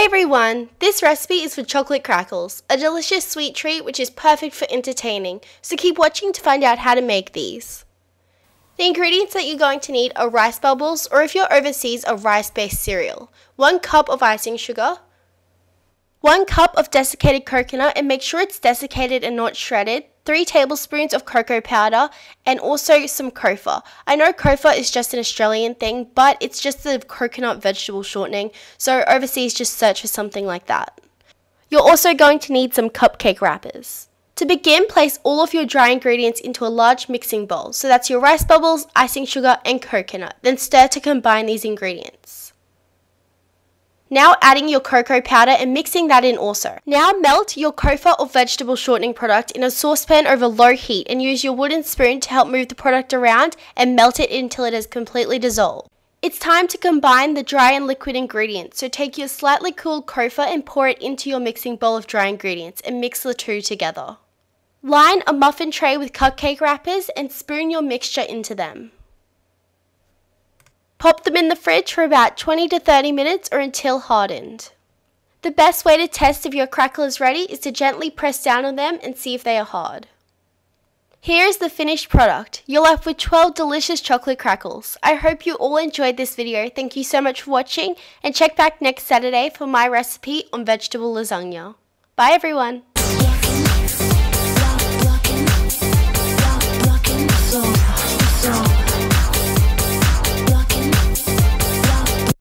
Hey everyone! This recipe is for chocolate crackles, a delicious sweet treat which is perfect for entertaining, so keep watching to find out how to make these. The ingredients that you're going to need are rice bubbles, or if you're overseas, a rice-based cereal, 1 cup of icing sugar, 1 cup of desiccated coconut, and make sure it's desiccated and not shredded, 3 tablespoons of cocoa powder, and also some kofa. I know kofa is just an Australian thing, but it's just the coconut vegetable shortening, so overseas just search for something like that. You're also going to need some cupcake wrappers. To begin, place all of your dry ingredients into a large mixing bowl. So that's your rice bubbles, icing sugar, and coconut. Then stir to combine these ingredients. Now adding your cocoa powder and mixing that in also. Now melt your kofa or vegetable shortening product in a saucepan over low heat and use your wooden spoon to help move the product around and melt it until it is completely dissolved. It's time to combine the dry and liquid ingredients, so take your slightly cooled kofa and pour it into your mixing bowl of dry ingredients and mix the two together. Line a muffin tray with cupcake wrappers and spoon your mixture into them. Pop them in the fridge for about 20 to 30 minutes or until hardened. The best way to test if your crackle is ready is to gently press down on them and see if they are hard. Here is the finished product. You're left with 12 delicious chocolate crackles. I hope you all enjoyed this video. Thank you so much for watching, and check back next Saturday for my recipe on vegetable lasagna. Bye everyone!